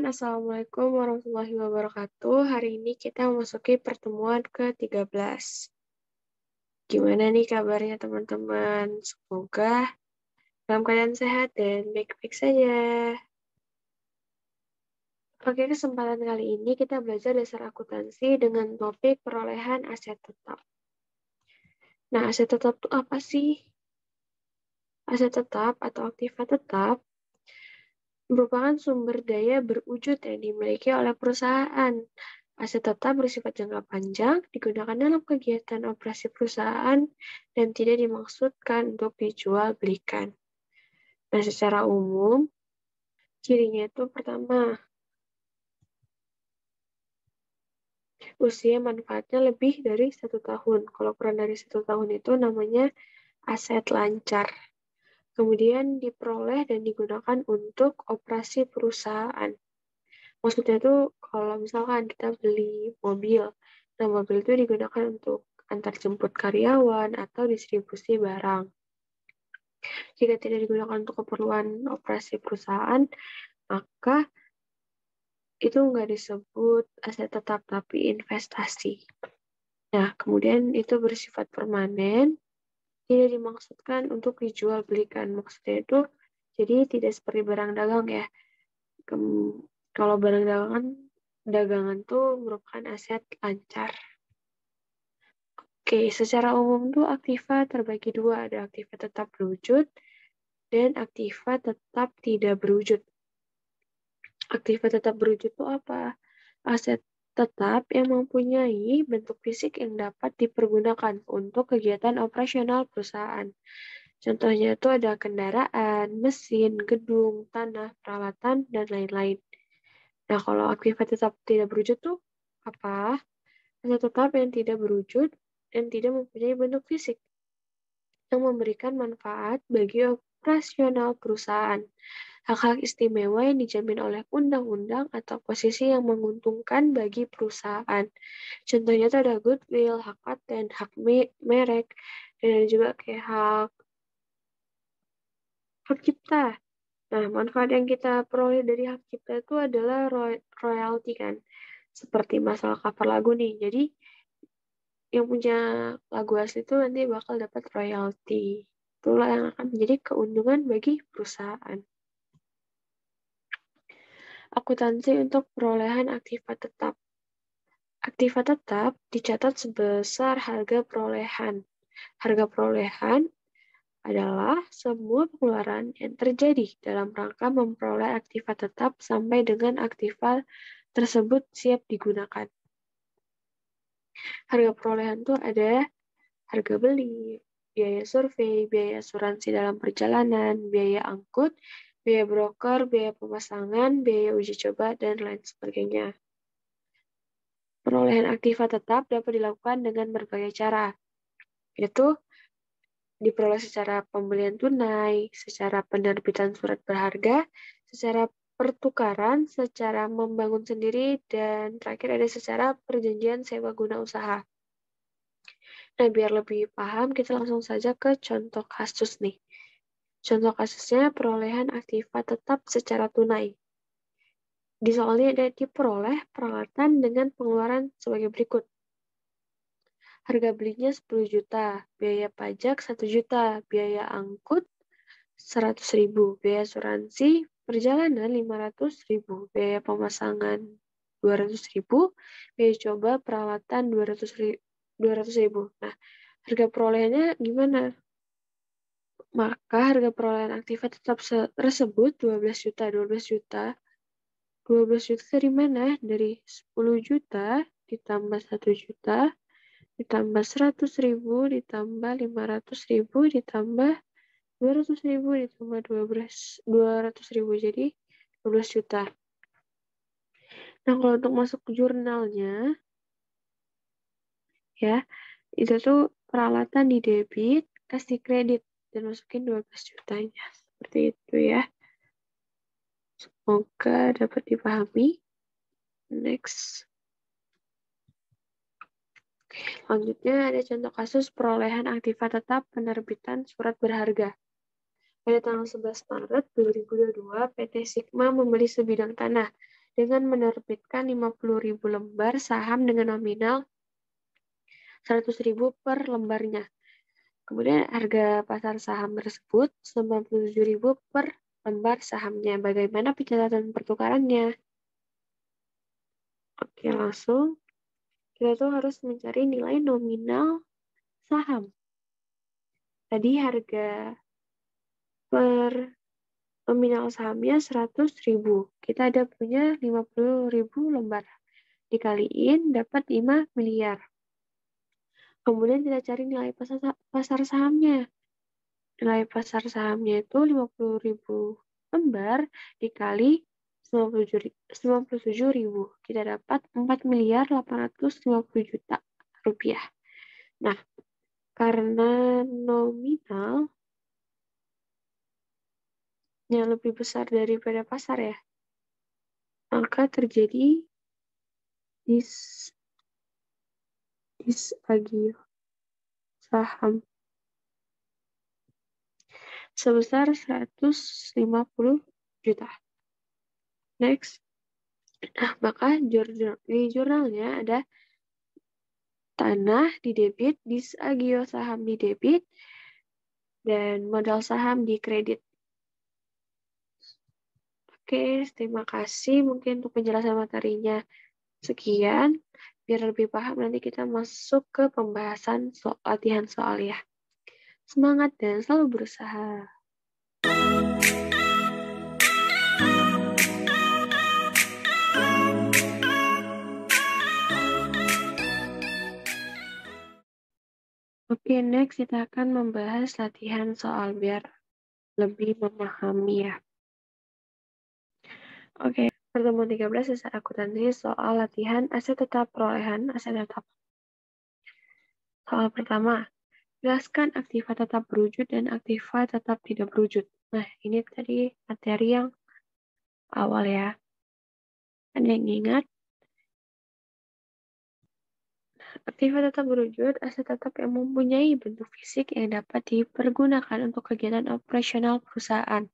Assalamualaikum warahmatullahi wabarakatuh. Hari ini kita memasuki pertemuan ke-13. Gimana nih kabarnya teman-teman? Semoga dalam keadaan sehat dan baik-baik saja. Oke, kesempatan kali ini kita belajar dasar akuntansi dengan topik perolehan aset tetap. Nah, aset tetap itu apa sih? Aset tetap atau aktiva tetap merupakan sumber daya berwujud yang dimiliki oleh perusahaan. Aset tetap bersifat jangka panjang, digunakan dalam kegiatan operasi perusahaan, dan tidak dimaksudkan untuk dijual belikan. Nah, secara umum, cirinya itu pertama, usia manfaatnya lebih dari 1 tahun. Kalau kurang dari 1 tahun itu namanya aset lancar. Kemudian diperoleh dan digunakan untuk operasi perusahaan. Maksudnya tuh kalau misalkan kita beli mobil, nah mobil itu digunakan untuk antar jemput karyawan atau distribusi barang. Jika tidak digunakan untuk keperluan operasi perusahaan, maka itu nggak disebut aset tetap, tapi investasi. Nah, kemudian itu bersifat permanen, tidak dimaksudkan untuk dijual belikan. Maksudnya itu, jadi tidak seperti barang dagang ya. Kalau barang dagangan tuh merupakan aset lancar. Oke, secara umum tuh aktiva terbagi dua, ada aktiva tetap berwujud dan aktiva tetap tidak berwujud. Aktiva tetap berwujud itu apa? Aset tetap yang mempunyai bentuk fisik yang dapat dipergunakan untuk kegiatan operasional perusahaan. Contohnya itu ada kendaraan, mesin, gedung, tanah, peralatan, dan lain-lain. Nah, kalau aktiva tetap tidak berwujud tuh apa? Aset tetap yang tidak berwujud dan tidak mempunyai bentuk fisik yang memberikan manfaat bagi operasional perusahaan. Hak-hak istimewa yang dijamin oleh undang-undang atau posisi yang menguntungkan bagi perusahaan. Contohnya itu ada goodwill, hak paten, hak merek, dan ada juga kayak hak cipta. Nah, manfaat yang kita peroleh dari hak cipta itu adalah royalti kan. Seperti masalah cover lagu nih. Jadi, yang punya lagu asli itu nanti bakal dapat royalti. Itulah yang akan menjadi keuntungan bagi perusahaan. Akuntansi untuk perolehan aktiva tetap. Aktiva tetap dicatat sebesar harga perolehan. Harga perolehan adalah semua pengeluaran yang terjadi dalam rangka memperoleh aktiva tetap sampai dengan aktiva tersebut siap digunakan. Harga perolehan itu ada harga beli, biaya survei, biaya asuransi dalam perjalanan, biaya angkut, biaya broker, biaya pemasangan, biaya uji coba, dan lain sebagainya. Perolehan aktiva tetap dapat dilakukan dengan berbagai cara, yaitu diperoleh secara pembelian tunai, secara penerbitan surat berharga, secara pertukaran, secara membangun sendiri, dan terakhir ada secara perjanjian sewa guna usaha. Nah, biar lebih paham, kita langsung saja ke contoh kasus nih. Contoh kasusnya perolehan aktiva tetap secara tunai. Di soalnya ada diperoleh peralatan dengan pengeluaran sebagai berikut. Harga belinya 10 juta, biaya pajak 1 juta, biaya angkut 100.000, biaya asuransi perjalanan 500.000, biaya pemasangan 200.000, biaya coba peralatan 200.000. Nah, harga perolehannya gimana? Maka harga perolehan aktiva tetap tersebut 12 juta. 12 juta dari mana? Dari 10 juta ditambah 1 juta, ditambah 100.000, ditambah 500.000, ditambah 200.000, ditambah 200.000. Jadi 12 juta. Nah, kalau untuk masuk ke jurnalnya, ya, itu tuh peralatan di debit, kasih kredit, dan masukin 12 jutanya. Seperti itu ya. Semoga dapat dipahami. Next. Selanjutnya ada contoh kasus perolehan aktiva tetap penerbitan surat berharga. Pada tanggal 11 Maret 2022, PT Sigma membeli sebidang tanah dengan menerbitkan 50.000 lembar saham dengan nominal 100.000 per lembarnya. Kemudian harga pasar saham tersebut 97.000 per lembar sahamnya. Bagaimana pencatatan pertukarannya? Oke, langsung kita tuh harus mencari nilai nominal saham. Tadi harga per nominal sahamnya 100.000. Kita ada punya 50.000 lembar. Dikaliin dapat 5 miliar. Kemudian kita cari nilai pasar sahamnya. Nilai pasar sahamnya itu 50.000 lembar dikali 97.000. Kita dapat 4.850 juta rupiah. Nah, karena nominal yang lebih besar daripada pasar ya, maka terjadi disagio saham sebesar 150 juta. Next. Nah, maka di jurnalnya ada tanah di debit, disagio saham di debit, dan modal saham di kredit. Oke, terima kasih mungkin untuk penjelasan materinya. Sekian, biar lebih paham nanti kita masuk ke pembahasan latihan soal ya. Semangat dan selalu berusaha. Oke, next kita akan membahas latihan soal biar lebih memahami ya. Oke, pertemuan 13 dasar akuntansi soal latihan aset tetap perolehan aset tetap. Soal pertama, jelaskan aktiva tetap berwujud dan aktiva tetap tidak berwujud. Nah, ini tadi materi yang awal ya. Ada yang ingat? Aktiva tetap berwujud, aset tetap yang mempunyai bentuk fisik yang dapat dipergunakan untuk kegiatan operasional perusahaan.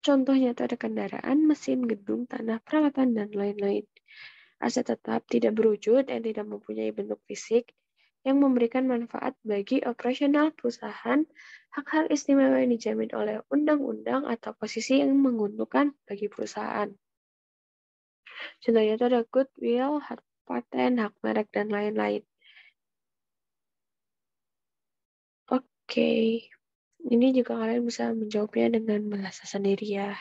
Contohnya itu ada kendaraan, mesin, gedung, tanah, peralatan, dan lain-lain. Aset tetap tidak berwujud dan tidak mempunyai bentuk fisik yang memberikan manfaat bagi operasional perusahaan, hak-hak istimewa yang dijamin oleh undang-undang atau posisi yang menguntungkan bagi perusahaan. Contohnya itu ada goodwill, hak paten, hak merek, dan lain-lain. Oke, ini juga kalian bisa menjawabnya dengan bahasa sendiri ya.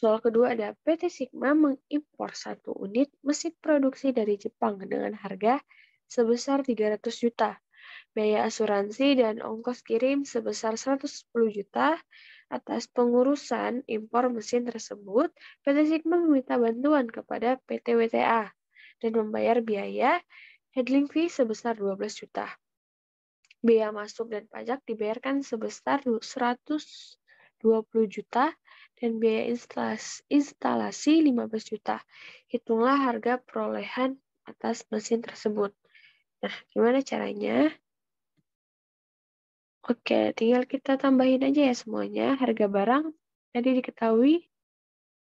Soal kedua ada PT Sigma mengimpor 1 unit mesin produksi dari Jepang dengan harga sebesar 300 juta. Biaya asuransi dan ongkos kirim sebesar 110 juta. Atas pengurusan impor mesin tersebut, PT Sigma meminta bantuan kepada PT WTA dan membayar biaya handling fee sebesar 12 juta. Biaya masuk dan pajak dibayarkan sebesar 120 juta dan biaya instalasi 15 juta. Hitunglah harga perolehan atas mesin tersebut. Nah, gimana caranya? Oke, tinggal kita tambahin aja ya semuanya. Harga barang tadi diketahui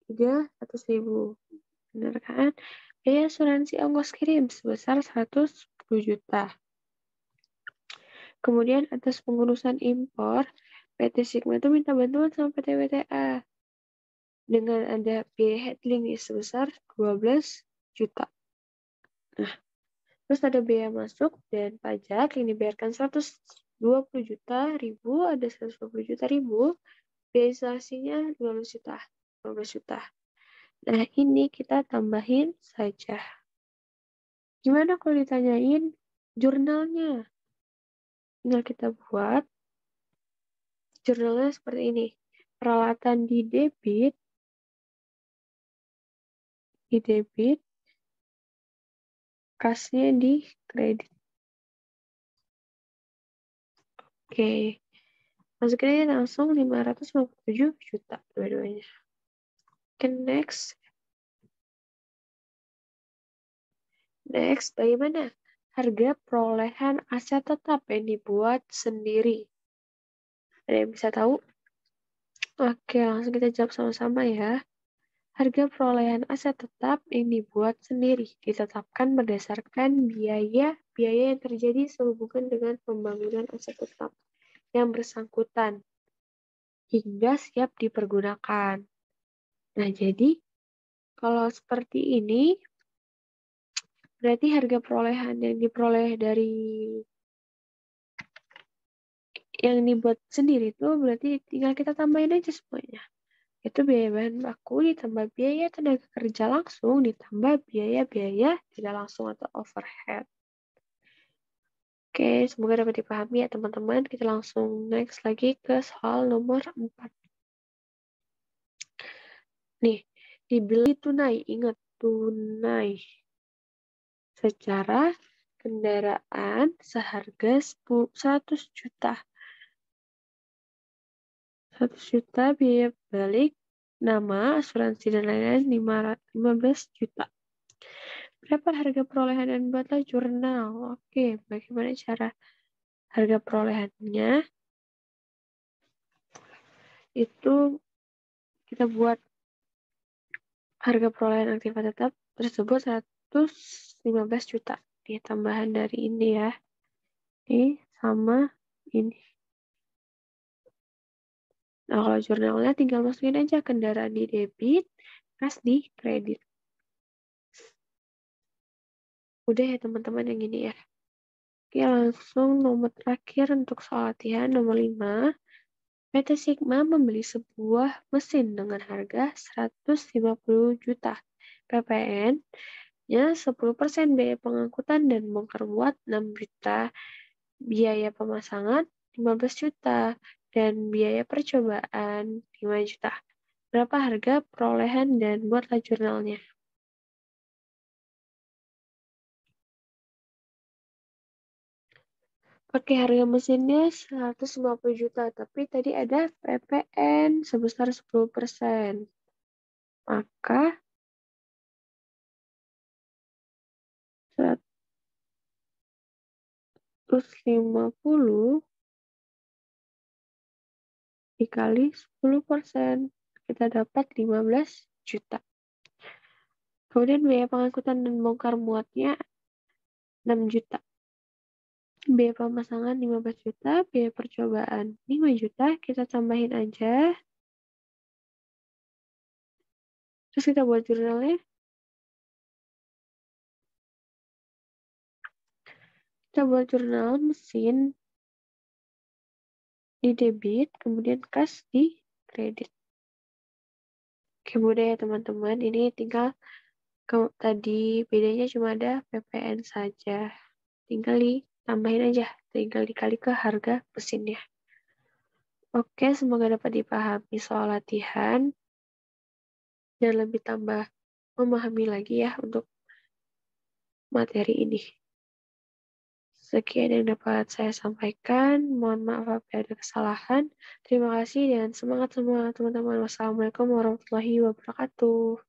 300.000. Benar kan? Biaya asuransi ongkos kirim sebesar 110 juta. Kemudian atas pengurusan impor, PT Sigma itu minta bantuan sama PT WTA dengan ada biaya handling sebesar 12 juta. Nah, terus ada biaya masuk dan pajak yang dibayarkan 120 juta ribu, ada 120 juta ribu, biaya instalasinya 12 juta. 12 juta. Nah, ini kita tambahin saja. Gimana kalau ditanyain jurnalnya? Tinggal kita buat jurnalnya seperti ini. Peralatan di debit, kasnya di kredit. Oke. Masukin aja langsung 557 juta dua-duanya. Oke, next. Next, bagaimana harga perolehan aset tetap yang dibuat sendiri? Ada yang bisa tahu? Oke, langsung kita jawab sama-sama ya. Harga perolehan aset tetap yang dibuat sendiri ditetapkan berdasarkan biaya yang terjadi sehubungan dengan pembangunan aset tetap yang bersangkutan hingga siap dipergunakan. Nah, jadi kalau seperti ini, berarti harga perolehan yang diperoleh dari yang dibuat sendiri itu berarti tinggal kita tambahin aja semuanya. Itu biaya bahan baku ditambah biaya tenaga kerja langsung ditambah biaya-biaya tidak langsung atau overhead. Oke, semoga dapat dipahami ya teman-teman. Kita langsung next lagi ke soal nomor 4. Nih, dibeli tunai. Ingat, tunai. Secara kendaraan seharga 100 juta. 100 juta biaya balik, nama, asuransi, dan lain-lain 15 juta. Berapa harga perolehan dan buatlah jurnal. Oke, bagaimana cara harga perolehannya? Itu kita buat harga perolehan aktiva tetap tersebut 115 juta. Ini tambahan dari ini ya. Ini sama ini. Nah, kalau jurnalnya tinggal masukin aja kendaraan di debit, kas di kredit. Udah ya teman-teman yang ini ya. Oke, langsung nomor terakhir untuk soal latihan nomor 5. PT Sigma membeli sebuah mesin dengan harga 150 juta. PPN-nya 10%, biaya pengangkutan dan bongkar muat 6 juta, biaya pemasangan 15 juta, dan biaya percobaan 5 juta. Berapa harga perolehan dan buatlah jurnalnya. Oke, harga mesinnya 150 juta, tapi tadi ada PPN sebesar 10%. Maka 150 dikali 10%, kita dapat 15 juta. Kemudian biaya pengangkutan dan bongkar muatnya 6 juta. Biaya pemasangan 15 juta, biaya percobaan 5 juta, kita tambahin aja. Terus kita buat jurnalnya. Kita buat jurnal mesin di debit, kemudian kas di kredit. Oke, mudah ya teman-teman. Ini tinggal tadi bedanya cuma ada PPN saja. Tinggal ditambahin aja, tinggal dikali ke harga mesinnya. Oke, semoga dapat dipahami soal latihan dan lebih tambah memahami lagi ya untuk materi ini. Sekian yang dapat saya sampaikan. Mohon maaf apabila ada kesalahan. Terima kasih dan semangat semua teman-teman. Wassalamualaikum warahmatullahi wabarakatuh.